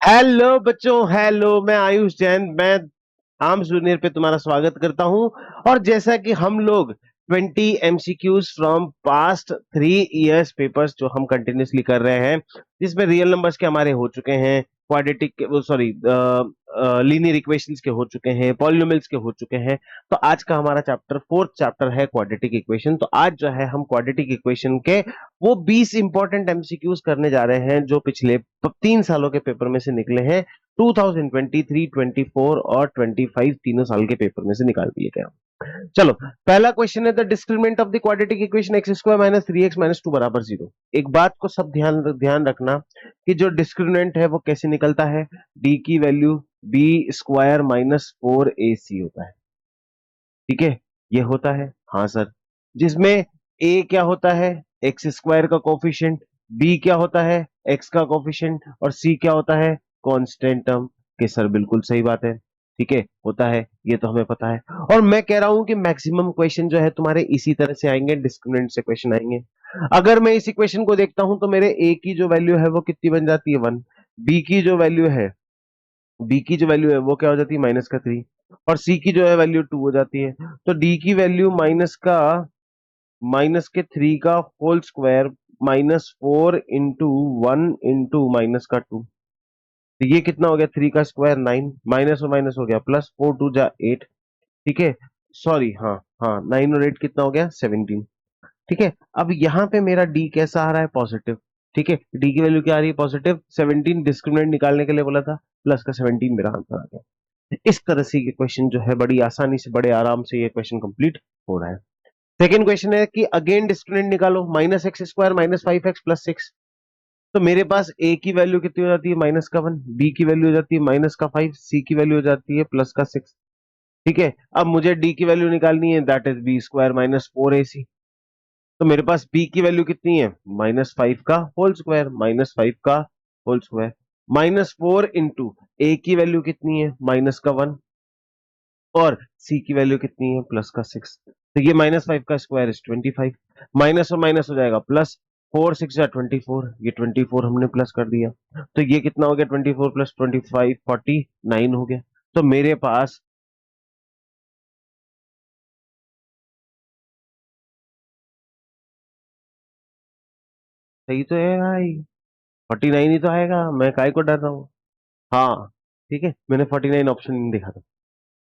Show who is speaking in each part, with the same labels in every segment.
Speaker 1: Hello बच्चों, hello. मैं आयुष जैन, मैं आर्म्स जूनियर पे तुम्हारा स्वागत करता हूं। और जैसा कि हम लोग 20 MCQs from past 3 years papers जो हम कंटिन्यूसली कर रहे हैं, जिसमें रियल नंबर्स के हमारे हो चुके हैं, क्वाड्रेटिक सॉरी लीनियर इक्वेशंस के हो चुके हैं, पॉलिनोमियल्स के हो चुके हैं। तो आज का हमारा चैप्टर, फोर्थ चैप्टर है क्वाड्रेटिक इक्वेशन। तो आज जो है हम क्वाड्रेटिक इक्वेशन के वो 20 इंपॉर्टेंट एमसीक्यूज करने जा रहे हैं जो पिछले 3 सालों के पेपर में से निकले हैं। 2023, 24 और 25 तीनों साल के पेपर में से निकाल दिए गए। चलो, पहला क्वेश्चन है the discriminant of the quadratic equation x square minus 3x minus 2 बराबर 0। एक बात को सब ध्यान ध्यान रखना कि जो डिस्क्रिमिनेंट है वो कैसे निकलता है। डी की value B square minus 4ac होता है। ठीक है, ये होता है, हाँ सर। जिसमें ए क्या होता है, एक्स स्क्वायर का कोफिशिएंट, बी क्या होता है, एक्स का कोफिशिएंट, और सी क्या होता है, कांस्टेंट टर्म। के सर बिल्कुल सही बात है। ठीक है, होता है, ये तो हमें पता है। और मैं कह रहा हूं कि मैक्सिमम क्वेश्चन जो है तुम्हारे इसी तरह से आएंगे, डिस्क्रिमिनेंट से क्वेश्चन आएंगे। अगर मैं इस इक्वेशन को देखता हूं तो मेरे ए की जो वैल्यू है वो कितनी बन जाती है, 1। बी की जो वैल्यू है, बी की जो वैल्यू है वो क्या हो जाती है, माइनस का 3। और सी की जो है वैल्यू 2 हो जाती है। तो डी की वैल्यू माइनस के 3 का whole square minus 4 into 1 into minus का 2। तो ये कितना हो गया, 3 का स्क्वायर 9, माइनस और माइनस हो गया प्लस, 4 2 जा 8। ठीक है, सॉरी, हाँ हाँ, 9 और 8 कितना हो गया, 17। ठीक है, अब यहाँ पे मेरा डी कैसा आ रहा है, पॉजिटिव। ठीक है, डी की वैल्यू क्या आ रही है, पॉजिटिव 17। डिस्क्रिमिनेंट निकालने के लिए बोला था, प्लस का 17 मेरा आंसर आ गया। इस तरह से ये क्वेश्चन जो है बड़ी आसानी से, बड़े आराम से ये क्वेश्चन कंप्लीट हो रहा है। सेकेंड क्वेश्चन है कि अगेन डिस्क्रिमिनेंट निकालो, minus x square minus 5x plus 6। तो मेरे पास ए की वैल्यू कितनी हो जाती है, माइनस का 1, बी की वैल्यू हो जाती है माइनस का 5, सी की वैल्यू हो जाती है प्लस का 6। ठीक है, अब मुझे डी की वैल्यू निकालनी है, that is b square minus 4ac। तो मेरे पास बी की वैल्यू कितनी है, -5 का होल स्क्वायर, -5 का होल स्क्वायर, -4 इंटू ए की वैल्यू कितनी है, माइनस का 1, और सी की वैल्यू कितनी है, प्लस का 6। तो ये -5 का स्क्वायर इज 25, माइनस और माइनस हो जाएगा प्लस, 4 6 जा 24, ये 24 हमने प्लस कर दिया। तो ये कितना हो गया, 24 प्लस 25 49 हो गया। तो मेरे पास सही तो है भाई, 49 ही तो आएगा, मैं काय को डर रहा हूँ। हाँ, ठीक है, मैंने 49 ऑप्शन नहीं देखा था।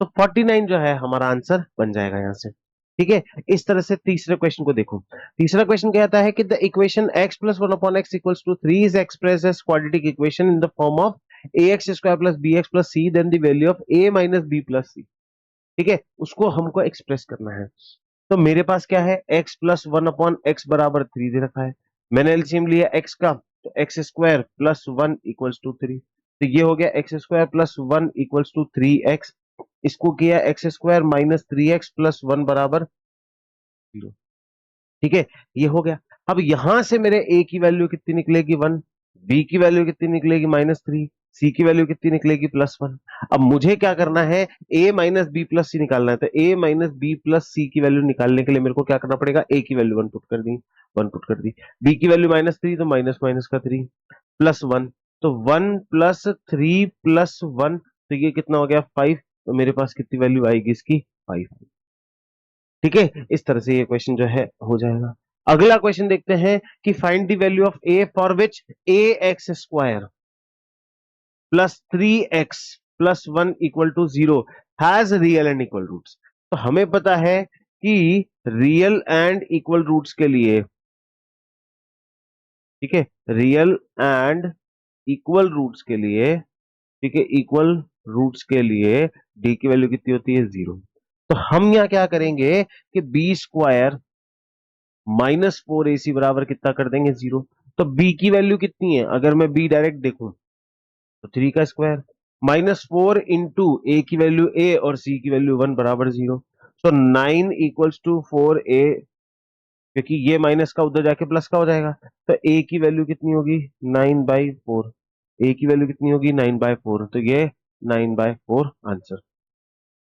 Speaker 1: तो 49 जो है हमारा आंसर बन जाएगा यहाँ से। ठीक है, इस तरह से तीसरे क्वेश्चन को देखो। तीसरा क्वेश्चन कहता है कि the equation x plus 1/x equals to 3 is express as quadratic equation in the form of ax square plus bx plus c, then the value of a minus b plus c। ठीक है, उसको हमको express करना है। तो मेरे पास क्या है, x प्लस 1/x बराबर 3 दे रखा है। मैंने एलसीएम लिया x का, तो x square plus 1 equals to 3। तो ये हो गया x square plus 1 equals to 3x। इसको किया x square minus 3x plus 1 बराबर 0। ठीक है, ये हो गया। अब यहां से मेरे a की वैल्यू कितनी निकलेगी, 1। b की वैल्यू कितनी निकलेगी, -3। c की वैल्यू कितनी निकलेगी, +1। अब मुझे क्या करना है, a माइनस बी प्लस सी निकालना है। तो a माइनस बी प्लस सी की वैल्यू निकालने के लिए मेरे को क्या करना पड़ेगा, a की वैल्यू 1 पुट कर दी, 1 पुट कर दी। b की वैल्यू -3, तो माइनस माइनस का 3 प्लस 1। तो 1 प्लस 3 प्लस 1, तो ये कितना हो गया, 5। तो मेरे पास कितनी वैल्यू आएगी इसकी, 5। ठीक है, इस तरह से ये क्वेश्चन जो है हो जाएगा। अगला क्वेश्चन देखते हैं कि find the value of a for which a x square plus 3x plus 1 equal to 0 has real and equal roots. तो हमें पता है कि रियल एंड इक्वल रूट्स के लिए, ठीक है, रियल एंड इक्वल रूट्स के लिए, ठीक है, इक्वल रूट्स के लिए d की वैल्यू कितनी होती है, 0। तो हम यहां क्या करेंगे कि बी स्क्वायर -4ac बराबर कितना कर देंगे, 0। तो b की वैल्यू कितनी है, अगर मैं b डायरेक्ट देखूं तो 3 का स्क्वायर, -4 इंटू ए की वैल्यू a और c की वैल्यू 1 बराबर 0। सो 9 इक्वल्स टू 4a, क्योंकि ये माइनस का उधर जाके प्लस का हो जाएगा। तो a की वैल्यू कितनी होगी, 9/4। a की वैल्यू कितनी होगी, 9/4। तो ये 9/4 आंसर।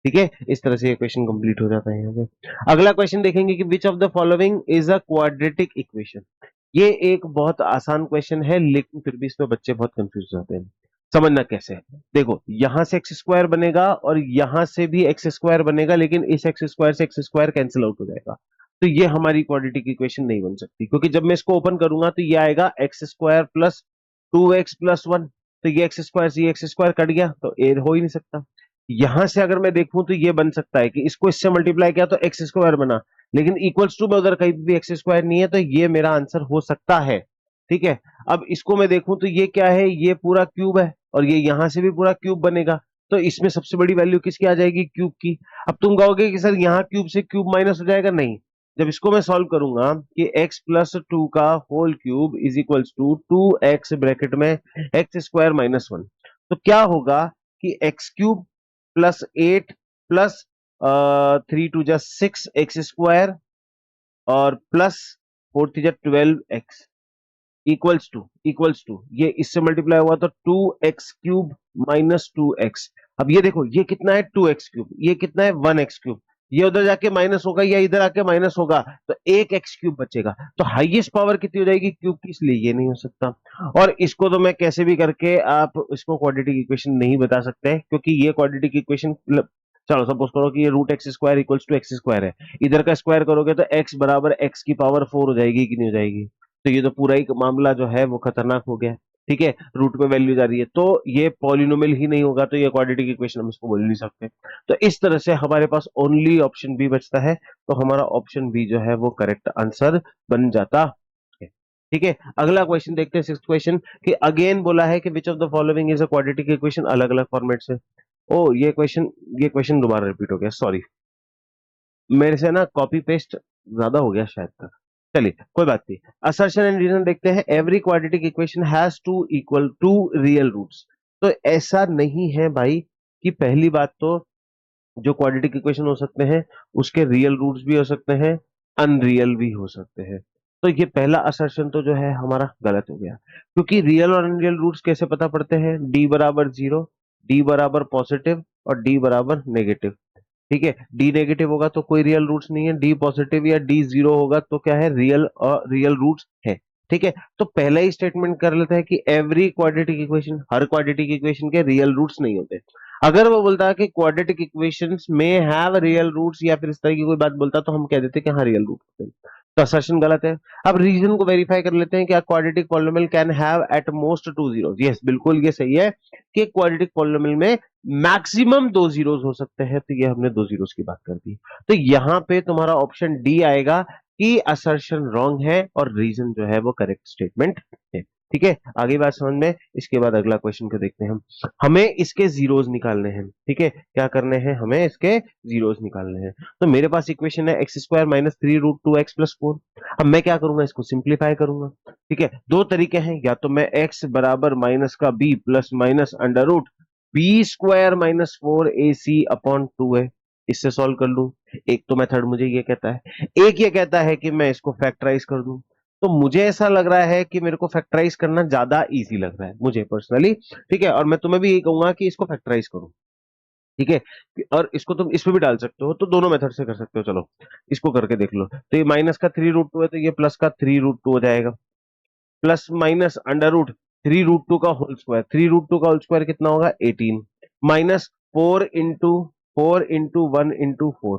Speaker 1: ठीक है, इस तरह से ये क्वेश्चन कंप्लीट हो जाता है यहाँ पे। अगला क्वेश्चन देखेंगे कि which of the following is a quadratic equation. ये एक बहुत आसान क्वेश्चन है, लेकिन फिर भी इसमें बच्चे बहुत कंफ्यूज हो जाते हैं। समझना कैसे है। देखो यहां से एक्स स्क्वायर बनेगा और यहां से भी एक्स स्क्वायर बनेगा, लेकिन इस एक्स स्क्वायर से एक्स स्क्वायर कैंसिल आउट हो जाएगा। तो ये हमारी क्वाड्रेटिक इक्वेशन नहीं बन सकती, क्योंकि जब मैं इसको ओपन करूंगा तो ये आएगा एक्स स्क्वायर प्लस 2x+1। तो ये एक्स स्क्वायर से ये एक्स स्क्वायर कट गया, तो ए हो ही नहीं सकता। यहां से अगर मैं देखूं तो ये बन सकता है कि इसको इससे मल्टीप्लाई किया तो एक्स स्क्वायर बना, लेकिन इक्वल्स टू में उधर कहीं भी एक्स स्क्वायर नहीं है, तो ये मेरा आंसर हो सकता है। ठीक है। अब इसको मैं देखूं तो ये क्या है, ये पूरा क्यूब है और ये यहां से भी पूरा क्यूब बनेगा। तो इसमें सबसे बड़ी वैल्यू किसकी आ जाएगी, क्यूब की। अब तुम कहोगे कि सर यहाँ क्यूब से क्यूब माइनस हो जाएगा, नहीं। जब इसको मैं सॉल्व करूंगा कि x+2 का whole cube is equals to 2x bracket में x² - 1, तो क्या होगा कि x³ +8 प्लस 3 × 2 = 6 x² और प्लस 4 × 3 = 12x इक्वल्स टू ये इससे मल्टीप्लाई हुआ तो 2x³ - 2x। अब ये देखो ये कितना है 2x³, ये कितना है 1x³। ये उधर जाके माइनस होगा या इधर आके माइनस होगा, तो एक x³ बचेगा। तो हाईएस्ट पावर कितनी हो जाएगी क्यूब की, इसलिए ये नहीं हो सकता। और इसको तो मैं कैसे भी करके आप इसको क्वाड्रेटिक इक्वेशन नहीं बता सकते, क्योंकि ये क्वाड्रेटिक इक्वेशन, चलो सपोज करो कि ये √x² इक्वल्स टू x² है। इधर का स्क्वायर करोगे तो x बराबर x⁴ हो जाएगी कि नहीं हो जाएगी। तो ये तो पूरा ही मामला जो है वो खतरनाक हो गया। ठीक है, रूट में वैल्यू जा रही है तो ये पॉलिनोमियल ही नहीं होगा, तो ये क्वाड्रेटिक इक्वेशन हम इसको बोल नहीं सकते। तो इस तरह से हमारे पास ओनली ऑप्शन बी बचता है, तो हमारा ऑप्शन बी जो है वो करेक्ट आंसर बन जाता है। ठीक है, अगला क्वेश्चन देखते हैं, सिक्स्थ क्वेश्चन। कि अगेन बोला है कि which of the following is a quadratic equation, अलग अलग फॉर्मेट से। ओ ये क्वेश्चन दोबारा रिपीट हो गया, सॉरी। मेरे से ना कॉपी पेस्ट ज्यादा हो गया शायद तक। चलिए कोई बात नहीं। असर्शन एंड रीजन देखते हैं। Every quadratic equation has two real roots. तो ऐसा नहीं है भाई कि पहली बात तो जो क्वाड्रेटिक इक्वेशन हो सकते हैं उसके रियल रूट्स भी हो सकते हैं, अनरियल भी हो सकते हैं। तो ये पहला असर्शन तो जो है हमारा गलत हो गया, क्योंकि रियल और अनरियल रूट्स कैसे पता पड़ते हैं, डी बराबर 0, डी बराबर पॉजिटिव और डी बराबर नेगेटिव। ठीक है, डी नेगेटिव होगा तो कोई रियल रूट्स नहीं है, डी पॉजिटिव या डी जीरो होगा तो क्या है, रियल और रियल रूट्स है। ठीक है, तो पहला ही स्टेटमेंट कर लेते हैं कि एवरी क्वाड्रेटिक इक्वेशन, हर क्वाड्रेटिक इक्वेशन के रियल रूट्स नहीं होते। अगर वो बोलता है कि क्वाड्रेटिक इक्वेशंस में हैव रियल रूट्स या फिर इस तरह की कोई बात बोलता तो हम कह देते कि हाँ रियल रूट होते हैं। तो असर्शन गलत है। अब रीजन को वेरीफाई कर लेते हैं कि quadratic polynomial can have at most 2 zeros. Yes बिल्कुल ये सही है कि क्वाड्रेटिक पॉलिनोमियल में मैक्सिमम 2 जीरोस हो सकते हैं, तो ये हमने 2 जीरोस की बात कर दी। तो यहां पे तुम्हारा ऑप्शन डी आएगा कि असर्शन रॉन्ग है और रीजन जो है वो करेक्ट स्टेटमेंट है। ठीक है, आगे बात समझ में। इसके बाद अगला क्वेश्चन को देखते हैं हम। हमें इसके जीरोस निकालने हैं। ठीक है, क्या करने हैं, हमें इसके जीरोस निकालने हैं। तो मेरे पास इक्वेशन है x² - 3√2x+4। अब मैं क्या करूंगा, इसको सिंप्लीफाई करूंगा। ठीक है, दो तरीके हैं, या तो मैं x बराबर माइनस का b plus minus √b² - 4ac/2 है, इससे सॉल्व कर लूं। एक तो मेथड मुझे ये कहता है, एक ये कहता है कि मैं इसको फैक्टराइज कर दूं। तो मुझे ऐसा लग रहा है कि मेरे को फैक्टराइज करना ज्यादा इजी लग रहा है मुझे पर्सनली। ठीक है, और मैं तुम्हें भी यही कहूंगा कि इसको फैक्टराइज करो। ठीक है, और इसको तुम इसमें भी डाल सकते हो, तो दोनों मेथड से कर सकते हो। चलो इसको करके देख लो। तो ये माइनस का 3√2 है, तो ये प्लस का 3√2 हो जाएगा, प्लस माइनस √3√2 का होल स्क्वायर। 3√2 का होल स्क्वायर कितना होगा, 18, माइनस 4 इंटू 1 इंटू 4,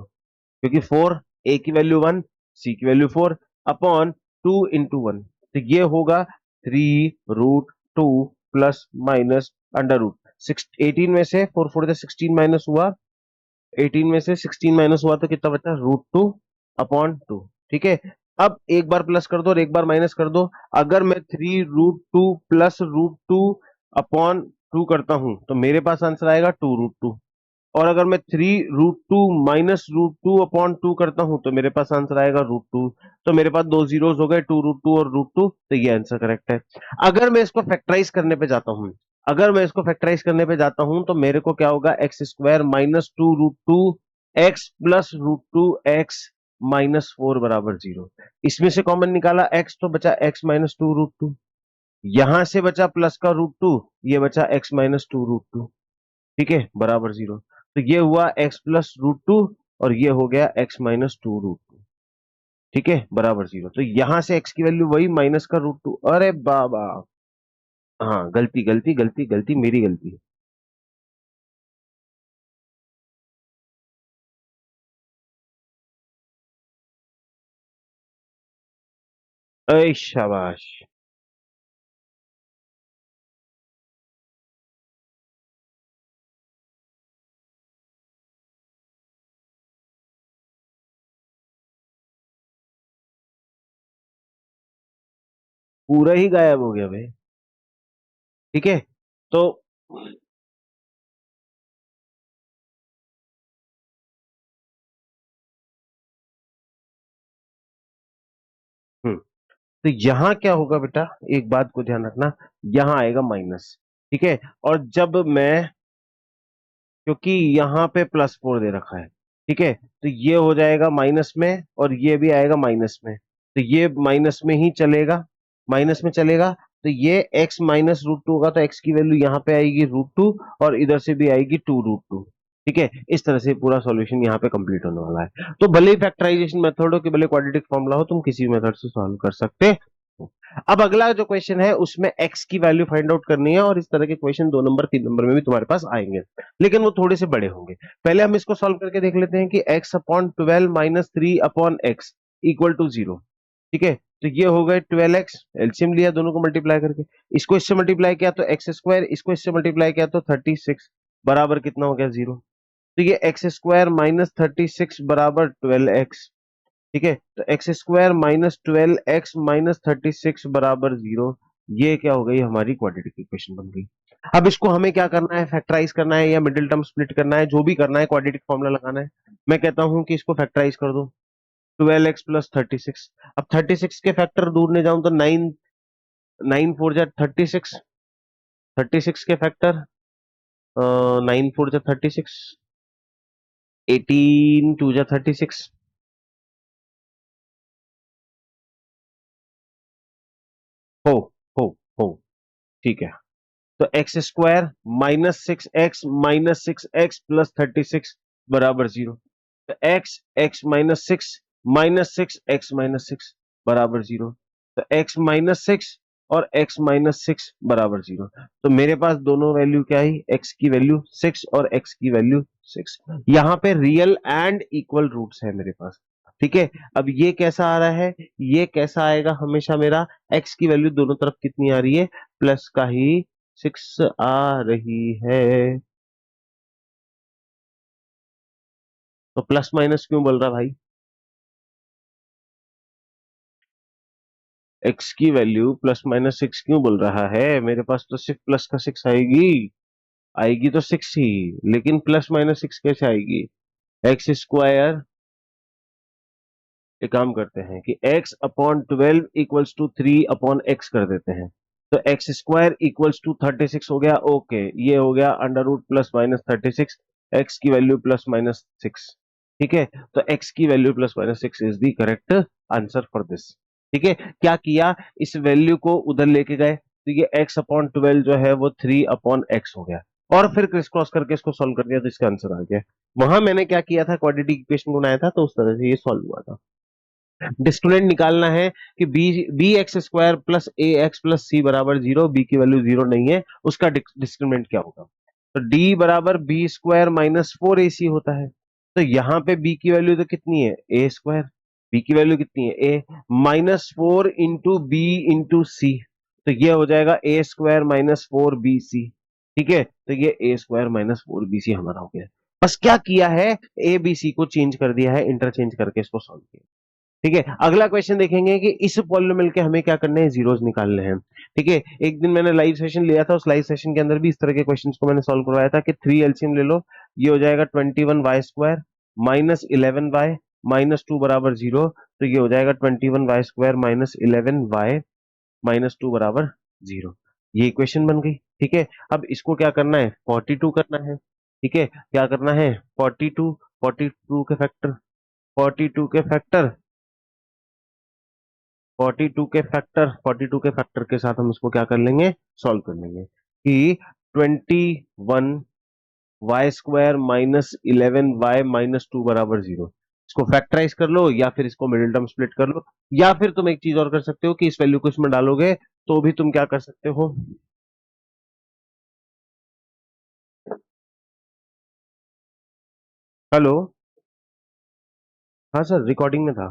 Speaker 1: क्योंकि 4 ए की वैल्यू 1, सी की वैल्यू 4, अपॉन 2 इंटू 1। तो ये होगा 3√2 प्लस माइनस अंडर रूट 18 में से 4 4 16 माइनस हुआ, 18 में से 16 माइनस हुआ तो कितना बचा, √2/2। ठीक है, अब एक बार प्लस कर दो और एक बार माइनस कर दो। अगर मैं 3√2 प्लस √2/2 करता हूं तो मेरे पास आंसर आएगा 2√2। और अगर मैं 3√2 माइनस √2/2 करता हूं तो मेरे पास आंसर आएगा √2। तो मेरे पास दो जीरोस हो गए, 2√2 और √2, तो ये आंसर करेक्ट है। अगर मैं इसको फैक्टराइज करने पे जाता हूं, अगर मैं इसको फैक्टराइज करने पे जाता हूं तो मेरे को क्या होगा, x² - 2√2 x प्लस √2x - 4 बराबर 0। इसमें से कॉमन निकाला x, तो बचा x - 2√2। यहां से बचा प्लस का √2, ये बचा x - 2√2। ठीक है, बराबर 0। तो ये हुआ x प्लस √2 और ये हो गया x - 2√2। ठीक है, बराबर 0। तो यहां से x की वैल्यू वही माइनस का √2। अरे बाबा, हाँ, गलती गलती गलती गलती, मेरी गलती। अरे शाबाश। पूरा ही गायब हो गया भाई। ठीक है। तो हम्म तो यहां क्या होगा बेटा, एक बात को ध्यान रखना, यहां आएगा माइनस। ठीक है। और जब मैं, क्योंकि यहाँ पे +4 दे रखा है, ठीक है, तो ये हो जाएगा माइनस में और ये भी आएगा माइनस में, तो ये माइनस में ही चलेगा, माइनस में चलेगा। तो ये x माइनस √2 होगा, तो x की वैल्यू यहाँ पे आएगी √2 और इधर से भी आएगी 2√2। ठीक है, इस तरह से पूरा सॉल्यूशन यहाँ पे कंप्लीट होने वाला है। तो भले ही फैक्टराइजेशन मेथड हो कि भले क्वाड्रेटिक फॉर्मूला हो, तुम किसी भी मेथड से सॉल्व कर सकते हो। अब अगला जो क्वेश्चन है उसमें x की वैल्यू फाइंड आउट करनी है, और इस तरह के क्वेश्चन 2 नंबर 3 नंबर में भी तुम्हारे पास आएंगे, लेकिन वो थोड़े से बड़े होंगे। पहले हम इसको सॉल्व करके देख लेते हैं कि x/12 minus 3/x equal to 0। ठीक है, तो ये हो गए 12x, एलसीएम लिया दोनों को मल्टीप्लाई करके, इसको इससे मल्टीप्लाई किया तो x², इसको इससे मल्टीप्लाई किया तो 36 बराबर कितना हो गया 0। तो ये x² माइनस 36 बराबर 12x। ठीक है, तो x² - 12x माइनस 36 बराबर 0। ये क्या हो गई, हमारी क्वाड्रेटिक इक्वेशन बन गई। अब इसको हमें क्या करना है, फैक्टराइज करना है या मिडिल टर्म स्प्लिट करना है, जो भी करना है, क्वाड्रेटिक फॉर्मूला लगाना है। मैं कहता हूं कि इसको फैक्टराइज कर दो, 12x प्लस 36। अब 36 के फैक्टर दूर ले जाऊं तो 9, 9 4 जा 36, 36 के फैक्टर 9 4 जा 36, 18 2 जा 36। हो हो हो ठीक है, तो x² - 6x - 6x प्लस 36 बराबर 0। तो x - 6 - 6 - 6x - 6 बराबर 0। तो x - 6 और x - 6 बराबर 0। तो मेरे पास दोनों वैल्यू क्या आई, x की वैल्यू 6 और x की वैल्यू 6। यहाँ पे रियल एंड इक्वल रूट्स है मेरे पास। ठीक है, अब ये कैसा आ रहा है, ये कैसा आएगा हमेशा मेरा, x की वैल्यू दोनों तरफ कितनी आ रही है, प्लस का ही 6 आ रही है। तो प्लस माइनस क्यों बोल रहा भाई, x की वैल्यू +-6 क्यों बोल रहा है, मेरे पास तो सिर्फ प्लस का 6 आएगी, आएगी तो 6 ही, लेकिन +-6 कैसे आएगी। x², एक काम करते हैं कि x/12 इक्वल्स टू 3/x कर देते हैं, तो x² = 36 हो गया। ओके, ये हो गया √ +-36, x की वैल्यू +-6। ठीक है, तो x की value +-6 is the correct answer for this. ठीक है, क्या किया, इस वैल्यू को उधर लेके गए, तो ये x/12 जो है वो 3/x हो गया, और फिर क्रिस क्रॉस करके इसको सॉल्व कर दिया, तो इसका आंसर आ गया। वहां मैंने क्या किया था, क्वाड्रेटिक इक्वेशन बनाया था, तो उस तरह से ये सॉल्व हुआ था। डिस्क्रिमिनेंट निकालना है कि bx² प्लस ax प्लस सी बराबर 0, बी की वैल्यू 0 नहीं है, उसका डिस्क्रिमिनेंट क्या होगा। तो d बराबर b² -4ac होता है, तो यहाँ पे b की वैल्यू तो कितनी है, a², b की वैल्यू कितनी है a, -4 इंटू बी इंटू सी, तो ये हो जाएगा a² -4bc। ठीक है, तो ये a² -4bc हमारा हो गया। बस क्या किया है, ए बी सी को चेंज कर दिया है, इंटरचेंज करके इसको सॉल्व किया। ठीक है, अगला क्वेश्चन देखेंगे कि इस पॉलिनोमियल के हमें क्या करने हैं, जीरोस निकालने हैं। ठीक है, एक दिन मैंने लाइव सेशन लिया था, उस लाइव सेशन के अंदर भी इस तरह के क्वेश्चंस को मैंने सॉल्व करवाया था कि 3 एलसीएम ले लो, ये हो जाएगा 21y² -11y -2 बराबर 0। तो ये हो जाएगा 21y² -11y -2 बराबर 0। ये इक्वेशन बन गई। ठीक है, अब इसको क्या करना है, 42 करना है। ठीक है, क्या करना है, 42, 42 के फैक्टर, 42 के फैक्टर 42 के साथ हम इसको क्या कर लेंगे, सॉल्व कर लेंगे कि 21y² -11y -2 बराबर 0। इसको फैक्टराइज कर लो या फिर इसको मिडिल टर्म स्प्लिट कर लो, या फिर तुम एक चीज और कर सकते हो कि इस वैल्यू को इसमें डालोगे तो भी तुम क्या कर सकते हो, हेलो। हाँ सर, रिकॉर्डिंग में था।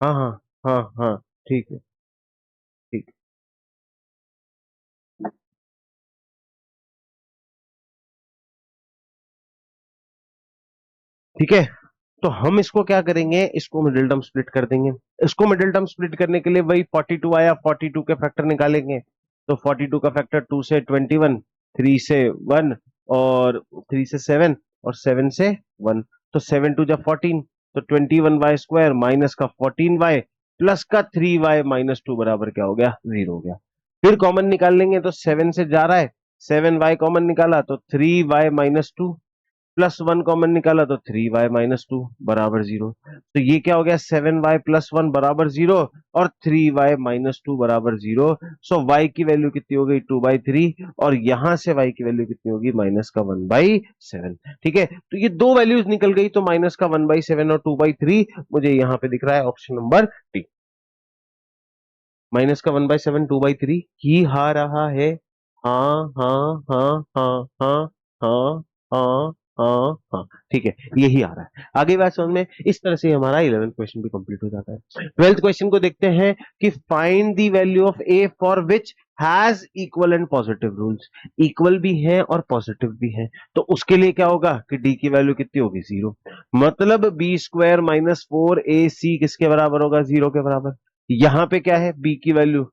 Speaker 1: हाँ हाँ हाँ हाँ। ठीक है। ठीक। ठीक है, तो हम इसको क्या करेंगे, इसको मिडिल टर्म स्प्लिट कर देंगे। इसको मिडिल टर्म स्प्लिट करने के लिए वही 42 आया, 42 के फैक्टर निकालेंगे। तो 42 का फैक्टर 2 से 21, 3 से 1, और 3 से 7, और 7 से 1। तो 7 टू जा 14, तो 21y² माइनस का 14y प्लस का 3y माइनस 2 बराबर क्या हो गया, 0 हो गया। फिर कॉमन निकाल लेंगे, तो 7 से जा रहा है, 7y कॉमन निकाला तो 3y-2, प्लस 1 कॉमन निकाला तो 3y-2 बराबर 0। तो ये क्या हो गया, 7y+1 बराबर 0, और 3y-2 बराबर 0। सो y की वैल्यू कितनी हो गई, 2/3, और यहां से y की वैल्यू कितनी होगी, माइनस का 1/7। ठीक है, तो ये दो वैल्यूज निकल गई, तो माइनस का 1/7 और 2/3 मुझे यहां पे दिख रहा है ऑप्शन नंबर डी। माइनस का 1/7, 2/3 ही आ रहा है। हाँ हाँ हाँ हाँ हाँ हाँ हाँ हाँ हाँ। ठीक है, यही आ रहा है। आगे बात समझ में, इस तरह से हमारा 11th क्वेश्चन भी कंप्लीट हो जाता है। 12th क्वेश्चन को देखते हैं कि find the value of A for which has equal and positive rules. Equal भी है और पॉजिटिव भी है, तो उसके लिए क्या होगा कि डी की वैल्यू कितनी होगी, 0। मतलब b² - 4ac किसके बराबर होगा, 0 के बराबर। यहां पे क्या है, बी की वैल्यू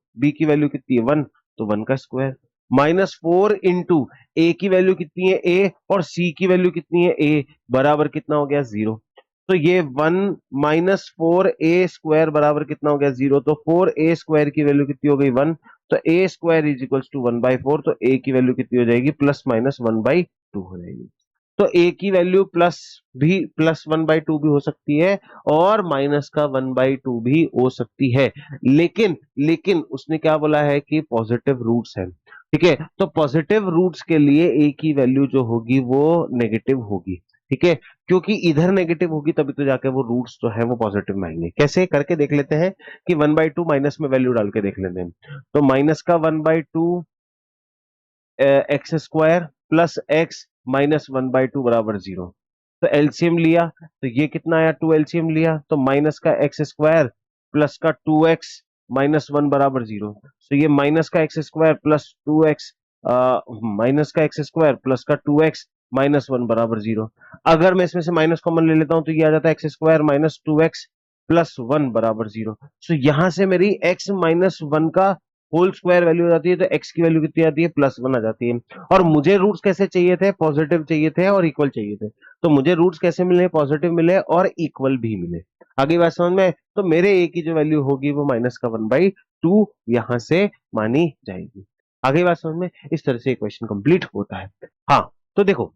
Speaker 1: कितनी है, 1, तो 1 का स्क्वायर, -4 इंटू ए की वैल्यू कितनी है, ए, और सी की वैल्यू कितनी है, ए, बराबर कितना हो गया, 0। तो ये 1 - 4a² बराबर कितना हो गया, 0। तो 4a² की वैल्यू कितनी हो गई, 1। तो a² = 1/4, तो a की वैल्यू कितनी हो जाएगी, +-1/2 हो जाएगी। तो ए की वैल्यू +1/2 भी हो सकती है, और -1/2 भी हो सकती है। लेकिन लेकिन उसने क्या बोला है कि पॉजिटिव रूट्स है। ठीक है, तो पॉजिटिव रूट्स के लिए ए की वैल्यू जो होगी वो नेगेटिव होगी। ठीक है, क्योंकि इधर नेगेटिव होगी तभी तो जाके वो रूट्स जो है वो पॉजिटिव में आएंगे। कैसे करके देख लेते हैं कि 1/2 माइनस में वैल्यू डाल के देख लेते हैं। तो माइनस का 1/2 x² प्लस x -1/2 बराबर 0। तो एलसीएम लिया, तो ये कितना आया, 2 एलसीएम लिया, तो माइनस का x² प्लस का 2x -1 बराबर 0। तो ये माइनस का x² प्लस 2x, माइनस का x² प्लस का 2x -1 बराबर 0। अगर मैं इसमें से माइनस कॉमन ले लेता हूं तो ये आ जाता है x² - 2x प्लस 1 बराबर 0। सो यहां से मेरी x -1 का होल स्क्वायर वैल्यू आ जाती है, तो x की वैल्यू कितनी आती है, +1 आ जाती है। और मुझे रूट्स कैसे चाहिए थे, पॉजिटिव चाहिए थे और इक्वल चाहिए थे। तो मुझे रूट्स कैसे मिले, पॉजिटिव मिले और इक्वल भी मिले। आगे बात समझ में, तो मेरे a की जो वैल्यू होगी वो माइनस का 1/2 यहां से मानी जाएगी। आगे बात समझ में, इस तरह से क्वेश्चन कंप्लीट होता है। हाँ, तो देखो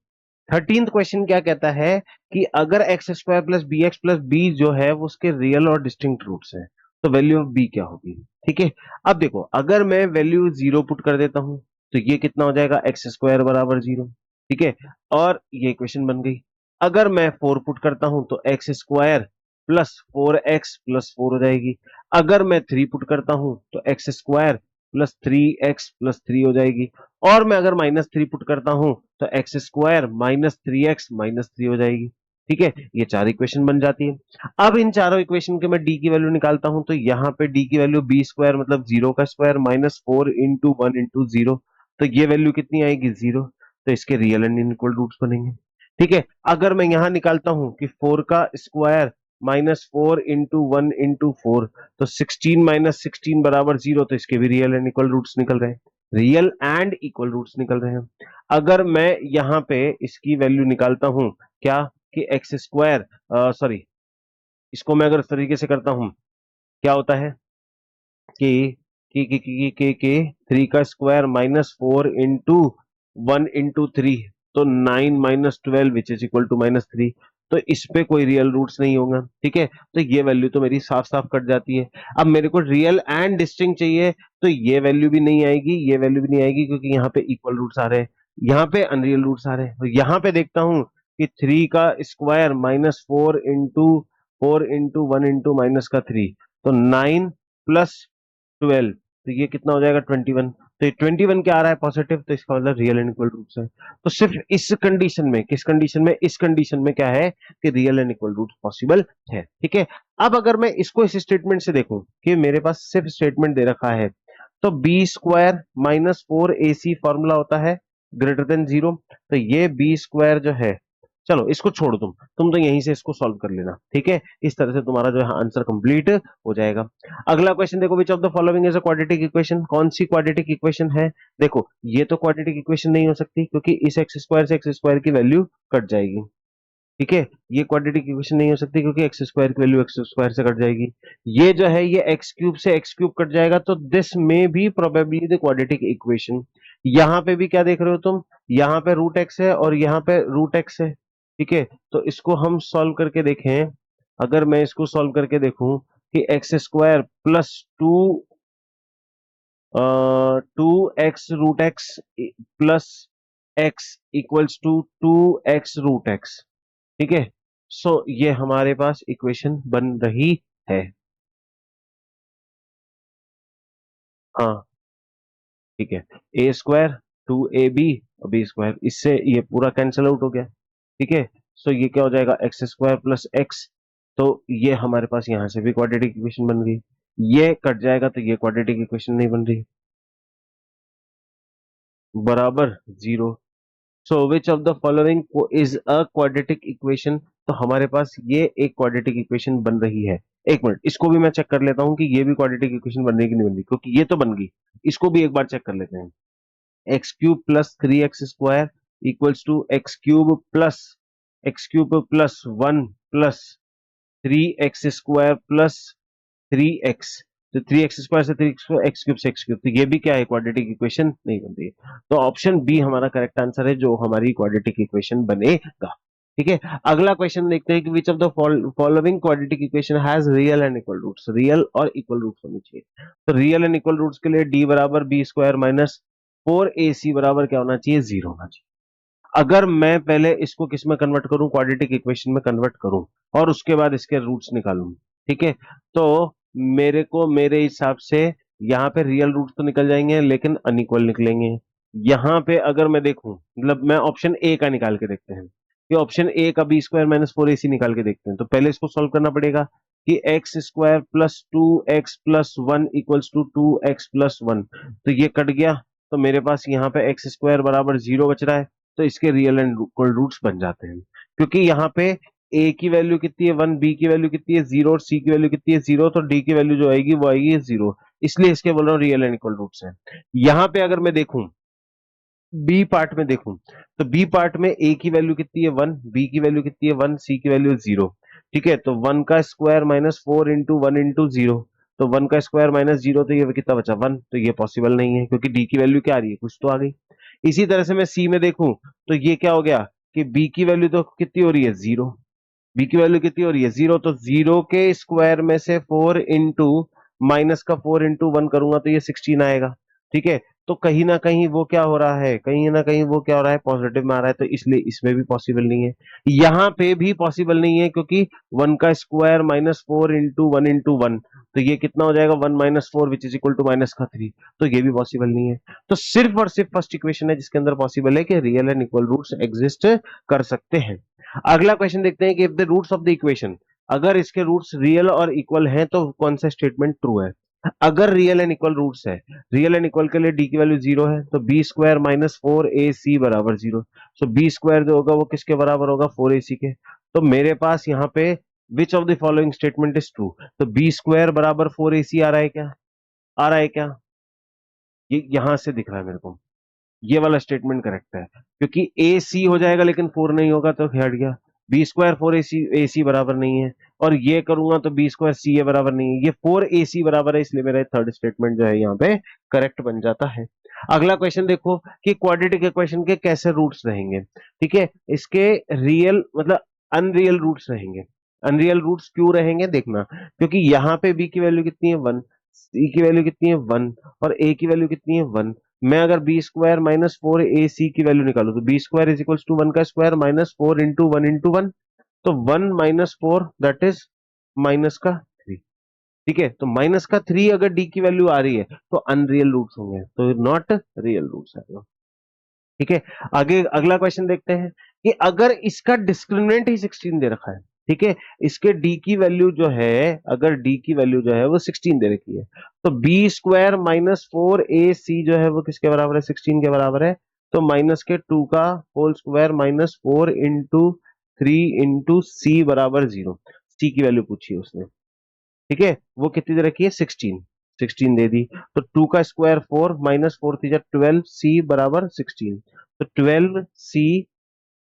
Speaker 1: 13th क्वेश्चन क्या कहता है कि अगर x² + bx + b जो है वो उसके रियल और डिस्टिंक्ट रूट्स है, तो वैल्यू ऑफ b क्या होगी। ठीक है, अब देखो अगर मैं वैल्यू 0 पुट कर देता हूं तो ये कितना हो जाएगा, x² बराबर 0। ठीक है, और ये इक्वेशन बन गई। अगर मैं 4 पुट करता हूं तो x² प्लस 4x प्लस 4 हो जाएगी। अगर मैं 3 पुट करता हूं तो x² प्लस 3x प्लस 3 हो जाएगी। और मैं अगर -3 पुट करता हूं तो x² -3x -3 हो जाएगी। ठीक है, ये चार इक्वेशन बन जाती है। अब इन चारों इक्वेशन के मैं डी की वैल्यू निकालता हूं, तो यहाँ पे डी की वैल्यू b² मतलब 0 का स्क्वायर -4 इंटू 1 इंटू 0। तो ये वैल्यू कितनी आएगी, 0। तो इसके रियल एंड इनइक्वल रूट्स बनेंगे। ठीक है, अगर मैं यहां निकालता हूं कि 4 का स्क्वायर -4 इंटू 1 इंटू 4, तो 16 - 16 बराबर 0। तो इसके भी रियल एंड इक्वल रूट्स निकल रहे हैं, रियल एंड इक्वल रूट्स निकल रहे हैं। अगर मैं यहां पे इसकी वैल्यू निकालता हूं, क्या कि x², सॉरी, इसको मैं अगर इस तरीके से करता हूं, क्या होता है कि 3 का स्क्वायर -4 इंटू 1 इंटू 3, तो 9 - 12 विच इज इक्वल टू -3। तो इस पे कोई रियल रूट्स नहीं होगा। ठीक है, तो ये वैल्यू तो मेरी साफ साफ कट जाती है। अब मेरे को रियल एंड डिस्टिंक्ट चाहिए, तो ये वैल्यू भी नहीं आएगी, ये वैल्यू भी नहीं आएगी, क्योंकि यहाँ पे इक्वल रूट्स आ रहे हैं, यहाँ पे अनरियल रूट्स आ रहे हैं। तो यहाँ पे देखता हूँ कि 3 का स्क्वायर -4 इंटू 1 इंटू -3, तो 9 + 12, तो ये कितना हो जाएगा, 21। तो 21 क्या आ रहा है पॉजिटिव, तो इसका मतलब रियल एंड इक्वल रूट्स है। तो सिर्फ इस कंडीशन में, किस कंडीशन में, इस कंडीशन में क्या है कि real and equal roots possible है। ठीक है, अब अगर मैं इसको इस स्टेटमेंट से देखूं कि मेरे पास सिर्फ स्टेटमेंट दे रखा है, तो b square minus 4ac formula होता है ग्रेटर देन 0। तो ये बी स्क्वायर जो है, चलो इसको छोड़ तुम तो यहीं से इसको सॉल्व कर लेना। ठीक है, इस तरह से तुम्हारा जो है आंसर कंप्लीट हो जाएगा। अगला क्वेश्चन देखो, विच of the following is a quadratic equation, कौन सी क्वाड्रेटिक इक्वेशन है। देखो ये तो क्वाड्रेटिक इक्वेशन नहीं हो सकती क्योंकि इस एक्स स्क्वायर से एक्स स्क्वायर की वैल्यू कट जाएगी। ठीक है, ये क्वाड्रेटिक इक्वेशन नहीं हो सकती क्योंकि एक्स स्क्वायर की वैल्यू एक्स स्क्वायर से कट जाएगी। ये जो है ये एक्स क्यूब से एक्स क्यूब कट जाएगा, तो दिस में भी प्रोबेबली द क्वाड्रेटिक इक्वेशन। यहां पे भी क्या देख रहे हो तुम, यहाँ पे रूट एक्स है और यहाँ पे रूट एक्स है। ठीक है, तो इसको हम सॉल्व करके देखें। अगर मैं इसको सॉल्व करके देखूं कि x square plus 2x root x plus x equals to 2x root x. ठीक है, सो ये हमारे पास इक्वेशन बन रही है। हाँ ठीक है, ए स्क्वायर 2ab और बी स्क्वायर, इससे ये पूरा कैंसिल आउट हो गया। ठीक है, सो ये क्या हो जाएगा एक्स स्क्वायर प्लस एक्स। तो ये हमारे पास यहां से भी क्वाड्रेटिक इक्वेशन बन गई। ये कट जाएगा तो ये क्वाड्रेटिक इक्वेशन नहीं बन रही, बराबर 0। So which of the following is a quadratic equation, तो हमारे पास ये एक क्वाड्रेटिक इक्वेशन बन रही है। एक मिनट, इसको भी मैं चेक कर लेता हूं कि ये भी क्वाड्रेटिक इक्वेशन बन रही कि नहीं बन रही, क्योंकि ये तो बन गई। इसको भी एक बार चेक कर लेते हैं। X cube plus 3x square equals to x cube plus 1 plus 3x square plus 3x। तो 3x स्क्वायर से 3 एक्स क्यूब से एक्स क्यूब, तो ये भी क्या है क्वाड्रेटिक इक्वेशन नहीं बन रही है। तो ऑप्शन बी हमारा करेक्ट आंसर है, जो हमारी क्वाड्रेटिक इक्वेशन बनेगा। ठीक है, अगला क्वेश्चन देखते हैं कि which of the following quadratic equation has real and equal roots, real और इक्वल रूट्स होनी चाहिए। तो रियल एंड इक्वल रूट्स के लिए डी बराबर बी स्क्वायर माइनस 4ac बराबर क्या होना चाहिए, 0 होना चाहिए। अगर मैं पहले इसको किस में कन्वर्ट करूं, क्वाड्रेटिक इक्वेशन में कन्वर्ट करूं और उसके बाद इसके रूट्स निकालूं। ठीक है, तो मेरे को मेरे हिसाब से यहाँ पे रियल रूट्स तो निकल जाएंगे लेकिन अनइक्वल निकलेंगे। यहाँ पे अगर मैं देखूं, मतलब मैं ऑप्शन ए का निकाल के देखते हैं कि ऑप्शन ए का बी स्क्वायर माइनस 4ac निकाल के देखते हैं। तो पहले इसको सॉल्व करना पड़ेगा कि x square plus 2x plus 1 equals to 2x plus 1। तो ये कट गया, तो मेरे पास यहाँ पे एक्स स्क्वायर बराबर 0 बच रहा है। तो इसके रियल एंड इक्वल रूट्स बन जाते हैं, क्योंकि यहाँ पे ए की वैल्यू कितनी है 1, बी की वैल्यू कितनी है 0 और सी की वैल्यू कितनी है 0, तो डी की वैल्यू जो आएगी वो आएगी 0। इसलिए इसके बोल रहा हूँ रियल एंड इक्वल रूट्स है। यहाँ पे अगर मैं देखूं, बी पार्ट में देखूं, तो बी पार्ट में ए की वैल्यू कितनी है 1, बी की वैल्यू कितनी है 1, सी की वैल्यू 0। ठीक है, तो 1 का स्क्वायर माइनस 4 इंटू 1 इंटू 0। तो 1 का स्क्वायर माइनस 0, तो ये कितना बचा 1। तो ये पॉसिबल नहीं है क्योंकि डी की वैल्यू क्या आ रही है, कुछ तो आ गई। इसी तरह से मैं सी में देखूं, तो ये क्या हो गया कि बी की वैल्यू तो कितनी हो रही है 0। बी की वैल्यू कितनी हो रही है 0, तो 0 के स्क्वायर में से 4 इंटू माइनस का 4 इंटू 1 करूंगा तो ये 16 आएगा। ठीक है, तो कहीं ना कहीं वो क्या हो रहा है, कहीं ना कहीं वो क्या हो रहा है, पॉजिटिव में आ रहा है। तो इसलिए इसमें भी पॉसिबल नहीं है, यहां पे भी पॉसिबल नहीं है, क्योंकि 1 का स्क्वायर माइनस 4 इंटू 1 इंटू 1, तो ये कितना हो जाएगा 1 - 4 विच इज इक्वल टू -3। तो ये भी पॉसिबल नहीं है। तो सिर्फ और सिर्फ फर्स्ट इक्वेशन है जिसके अंदर पॉसिबल है कि real and equal roots exist कर सकते हैं। अगला क्वेश्चन देखते हैं कि if the roots of the equation, अगर इसके रूट्स रियल और इक्वल हैं तो कौन सा स्टेटमेंट ट्रू है। अगर रियल एंड इक्वल रूट्स है, रियल एंड इक्वल के लिए डी की वैल्यू 0 है, तो बी स्क्वायर माइनस 4ac बराबर 0। सो बी स्क्वायर जो होगा वो किसके बराबर होगा, 4ac के। तो मेरे पास यहाँ पे विच of the following statement is true, तो बी स्क्वायर बराबर 4ac आ रहा है क्या, आ रहा है क्या, ये यहां से दिख रहा है मेरे को। ये वाला स्टेटमेंट करेक्ट है, क्योंकि ए सी हो जाएगा लेकिन 4 नहीं होगा तो हट गया। बी स्क्वायर 4ac बराबर नहीं है, और ये करूंगा तो बी स्क्वायर सी ए बराबर नहीं है, ये 4ac बराबर है, इसलिए मेरा थर्ड स्टेटमेंट जो है यहाँ पे करेक्ट बन जाता है। अगला क्वेश्चन देखो कि क्वाड्रेटिक इक्वेशन के कैसे रूट्स रहेंगे। ठीक है, इसके रियल मतलब अनरियल रूट्स रहेंगे। अनरियल रूट्स क्यों रहेंगे देखना, क्योंकि यहाँ पे बी की वैल्यू कितनी है 1, सी की वैल्यू कितनी है 1 और ए की वैल्यू कितनी है 1। मैं अगर बी स्क्वायर माइनस 4ac की वैल्यू निकालू, तो b square is equal to 1 का स्क्वायर माइनस 4 इंटू 1 इंटू 1। तो 1 - 4 दैट इज माइनस का 3। ठीक है, तो माइनस का 3 अगर डी की वैल्यू आ रही है तो अनरियल रूट्स होंगे, तो नॉट रियल रूट्स आएगा। ठीक है, आगे अगला क्वेश्चन देखते हैं कि अगर इसका डिस्क्रिमिनेंट ही 16 दे रखा है, ठीक है, इसके डी की वैल्यू जो है, अगर डी की वैल्यू जो है वो 16 दे रखी है, तो बी स्क्वायर माइनस 4ac जो है वो किसके बराबर है, 16 के बराबर है। तो माइनस के 2 का whole square minus 4 into 3 into C बराबर 0, सी की वैल्यू पूछी है उसने। ठीक है, वो कितनी दे रखी है, 16, 16 दे दी। तो 2 का स्क्वायर 4 माइनस 4 थी 12, सी बराबर 16। तो 12 सी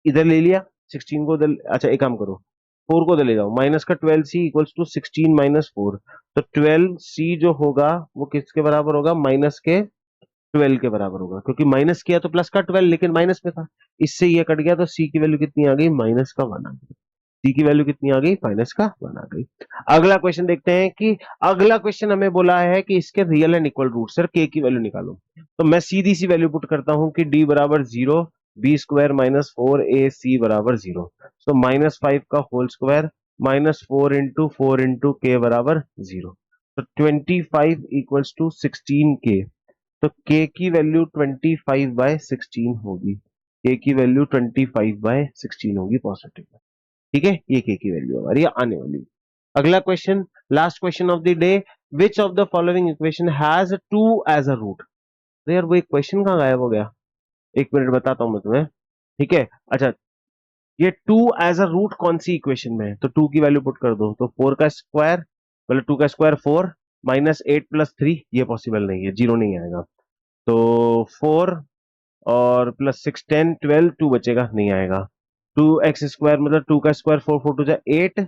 Speaker 1: इधर ले लिया, 16 को उधर, अच्छा एक काम करो, 4 को उधर ले जाओ, माइनस का 12 सी इक्वल्स टू 16 माइनस 4। तो 12 सी जो होगा वो किसके बराबर होगा, माइनस के 12 के बराबर होगा, क्योंकि माइनस किया तो प्लस का 12 लेकिन माइनस में था, इससे ये कट गया, तो सी की वैल्यू कितनी आ गई, माइनस का 1 आ गई। सी की वैल्यू कितनी आ गई, माइनस का 1 आ गई। अगला क्वेश्चन देखते हैं कि अगला क्वेश्चन हमें बोला है कि इसके रियल एंड इक्वल रूट, सर के की वैल्यू निकालो। तो मैं सीधी सी वैल्यू पुट करता हूं कि डी बराबर 0, बी स्क्वायर माइनस 4ac बराबर 0। तो माइनस 5 का होल स्क्वायर माइनस 4 इंटू के बराबर 0। तो 25 इक्वल्स टू 16k। तो k की वैल्यू 25/16 होगी, k की वैल्यू 25/16 होगी पॉजिटिव। ठीक है, ये k की वैल्यू हमारी आने वाली। अगला question, last question of the day, which of the following equation has 2 as a root. तो यार वो एक क्वेश्चन कहाँ गायब हो गया, एक मिनट बताता हूं मैं तुम्हें। ठीक है, अच्छा, ये 2 एज अ रूट कौन सी इक्वेशन में है, तो 2 की वैल्यू पुट कर दो, तो 4 का स्क्वायर मतलब 2 का स्क्वायर 4 माइनस 8 प्लस 3, ये पॉसिबल नहीं है, जीरो नहीं आएगा। तो 4 और प्लस 6 10 12, 2 बचेगा, नहीं आएगा। 2x स्क्वायर मतलब 2 का स्क्वायर 4 4 2 8,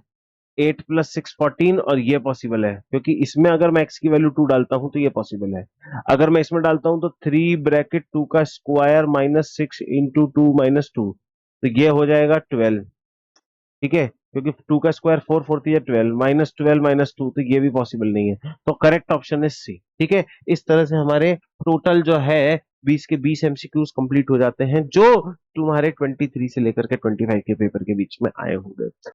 Speaker 1: 8 प्लस 6 14, और ये पॉसिबल है क्योंकि इसमें अगर मैं x की वैल्यू 2 डालता हूं तो ये पॉसिबल है। अगर मैं इसमें डालता हूं तो 3 ब्रैकेट 2 का स्क्वायर माइनस 6 इंटू 2 माइनस 2, तो ये हो जाएगा 12। ठीक है, क्योंकि 2 का स्क्वायर 4 4 है 12, माइनस 12 माइनस 2, तो ये भी पॉसिबल नहीं है, तो करेक्ट ऑप्शन है सी। ठीक है, इस तरह से हमारे टोटल जो है 20 के 20 एमसीक्यूज कंप्लीट हो जाते हैं, जो तुम्हारे 23 से लेकर के 25 के पेपर के बीच में आए होंगे।